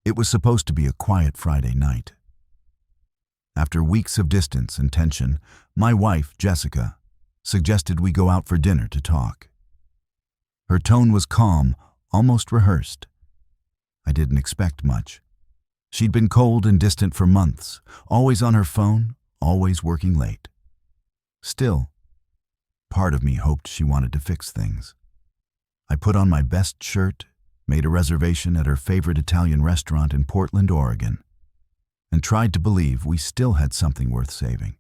It was supposed to be a quiet Friday night. After weeks of distance and tension, my wife, Jessica, suggested we go out for dinner to talk. Her tone was calm, almost rehearsed. I didn't expect much. She'd been cold and distant for months, always on her phone, always working late. Still, part of me hoped she wanted to fix things. I put on my best shirt, made a reservation at her favorite Italian restaurant in Portland, Oregon, and tried to believe we still had something worth saving.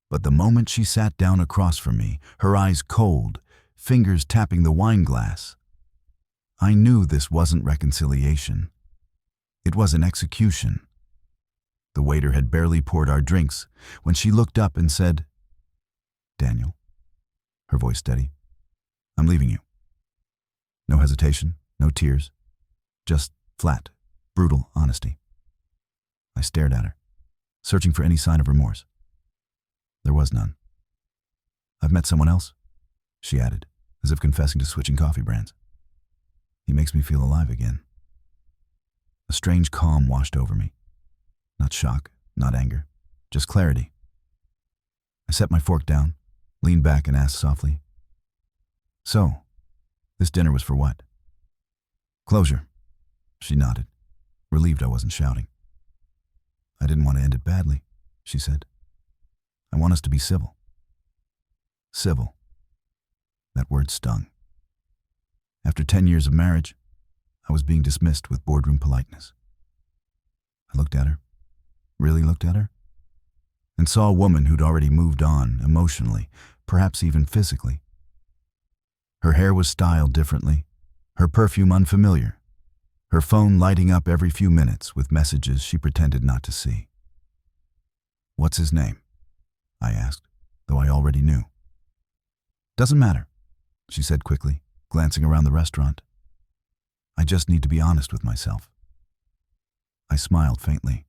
But the moment she sat down across from me, her eyes cold, fingers tapping the wine glass, I knew this wasn't reconciliation. It was an execution. The waiter had barely poured our drinks when she looked up and said, "Daniel," her voice steady, "I'm leaving you." No hesitation, no tears, just flat, brutal honesty. I stared at her, searching for any sign of remorse. There was none. "I've met someone else," she added, as if confessing to switching coffee brands. "He makes me feel alive again." A strange calm washed over me. Not shock, not anger, just clarity. I set my fork down, leaned back and asked softly, "So, this dinner was for what?" "Closure," she nodded, relieved I wasn't shouting. "I didn't want to end it badly," she said. "I want us to be civil." Civil. That word stung. After 10 years of marriage, I was being dismissed with boardroom politeness. I looked at her, really looked at her, and saw a woman who'd already moved on emotionally, perhaps even physically. Her hair was styled differently, her perfume unfamiliar, her phone lighting up every few minutes with messages she pretended not to see. "What's his name?" I asked, though I already knew. "Doesn't matter," she said quickly, glancing around the restaurant. "I just need to be honest with myself." I smiled faintly.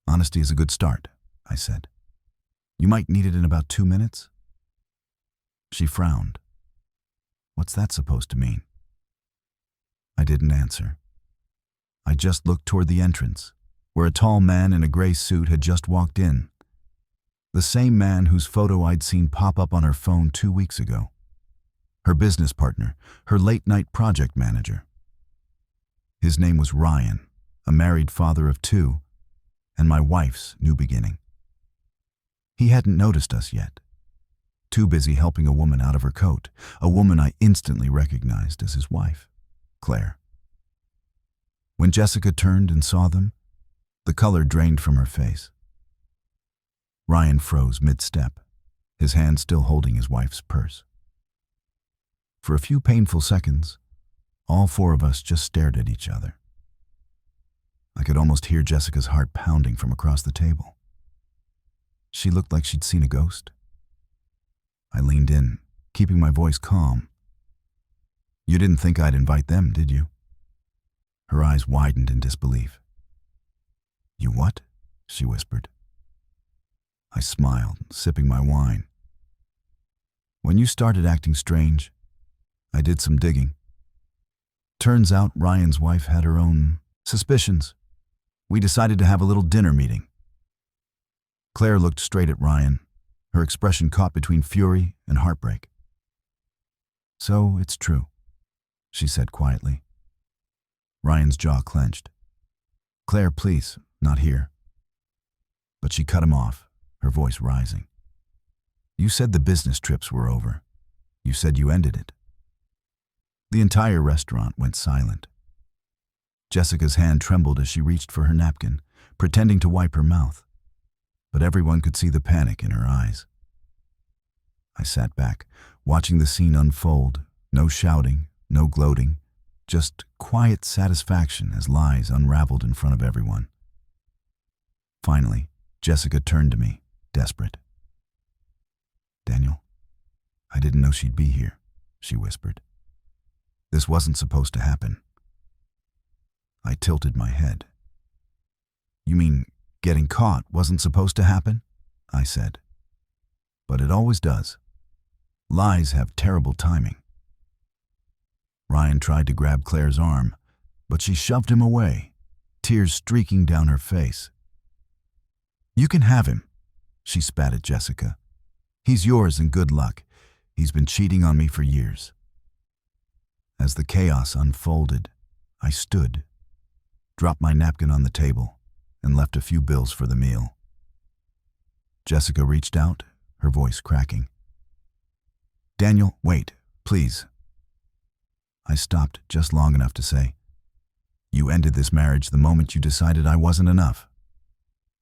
"Honesty is a good start," I said. "You might need it in about 2 minutes." She frowned. What's that supposed to mean? I didn't answer. I just looked toward the entrance, where a tall man in a gray suit had just walked in. The same man whose photo I'd seen pop up on her phone 2 weeks ago. Her business partner, her late-night project manager. His name was Ryan, a married father of 2, and my wife's new beginning. He hadn't noticed us yet. Too busy helping a woman out of her coat, a woman I instantly recognized as his wife, Claire. When Jessica turned and saw them, the color drained from her face. Ryan froze mid-step, his hand still holding his wife's purse. For a few painful seconds, all 4 of us just stared at each other. I could almost hear Jessica's heart pounding from across the table. She looked like she'd seen a ghost. I leaned in, keeping my voice calm. "You didn't think I'd invite them, did you?" Her eyes widened in disbelief. "You what?" she whispered. I smiled, sipping my wine. "When you started acting strange, I did some digging. Turns out Ryan's wife had her own suspicions. We decided to have a little dinner meeting." Claire looked straight at Ryan, her expression caught between fury and heartbreak. "So it's true," she said quietly. Ryan's jaw clenched. "Claire, please, not here." But she cut him off, her voice rising. "You said the business trips were over. You said you ended it." The entire restaurant went silent. Jessica's hand trembled as she reached for her napkin, pretending to wipe her mouth, but everyone could see the panic in her eyes. I sat back, watching the scene unfold, no shouting, no gloating, just quiet satisfaction as lies unraveled in front of everyone. Finally, Jessica turned to me, desperate. "Daniel, I didn't know she'd be here," she whispered. "This wasn't supposed to happen." I tilted my head. "You mean getting caught wasn't supposed to happen?" I said. "But it always does. Lies have terrible timing." Ryan tried to grab Claire's arm, but she shoved him away, tears streaking down her face. "You can have him," she spat at Jessica. "He's yours and good luck. He's been cheating on me for years." As the chaos unfolded, I stood, dropped my napkin on the table, and left a few bills for the meal. Jessica reached out, her voice cracking. "Daniel, wait, please." I stopped just long enough to say, "You ended this marriage the moment you decided I wasn't enough.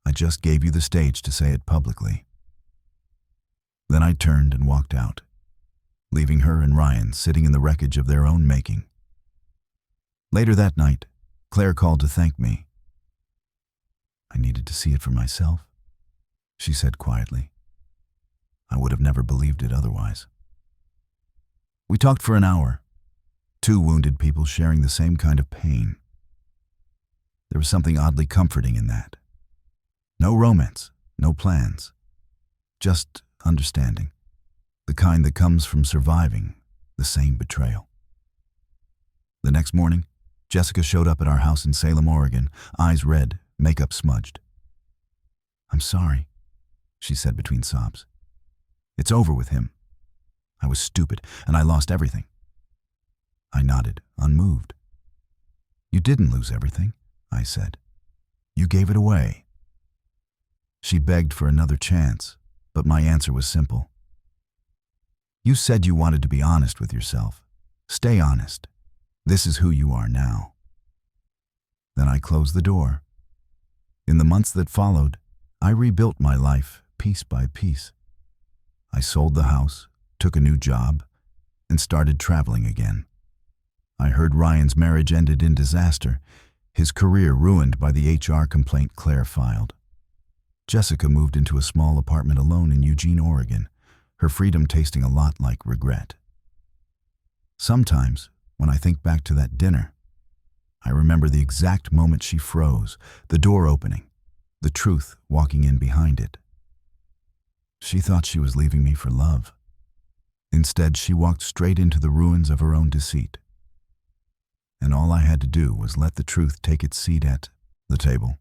I just gave you the stage to say it publicly." Then I turned and walked out, leaving her and Ryan sitting in the wreckage of their own making. Later that night, Claire called to thank me. "I needed to see it for myself," she said quietly. "I would have never believed it otherwise." We talked for an hour, two wounded people sharing the same kind of pain. There was something oddly comforting in that. No romance, no plans, just understanding, the kind that comes from surviving the same betrayal. The next morning, Jessica showed up at our house in Salem, Oregon, eyes red, makeup smudged. "I'm sorry," she said between sobs. "It's over with him. I was stupid, and I lost everything." I nodded, unmoved. "You didn't lose everything," I said. "You gave it away." She begged for another chance, but my answer was simple. "You said you wanted to be honest with yourself. Stay honest. This is who you are now." Then I closed the door. In the months that followed, I rebuilt my life piece by piece. I sold the house, took a new job, and started traveling again. I heard Ryan's marriage ended in disaster, his career ruined by the HR complaint Claire filed. Jessica moved into a small apartment alone in Eugene, Oregon, her freedom tasting a lot like regret. Sometimes, when I think back to that dinner, I remember the exact moment she froze, the door opening, the truth walking in behind it. She thought she was leaving me for love. Instead, she walked straight into the ruins of her own deceit. And all I had to do was let the truth take its seat at the table.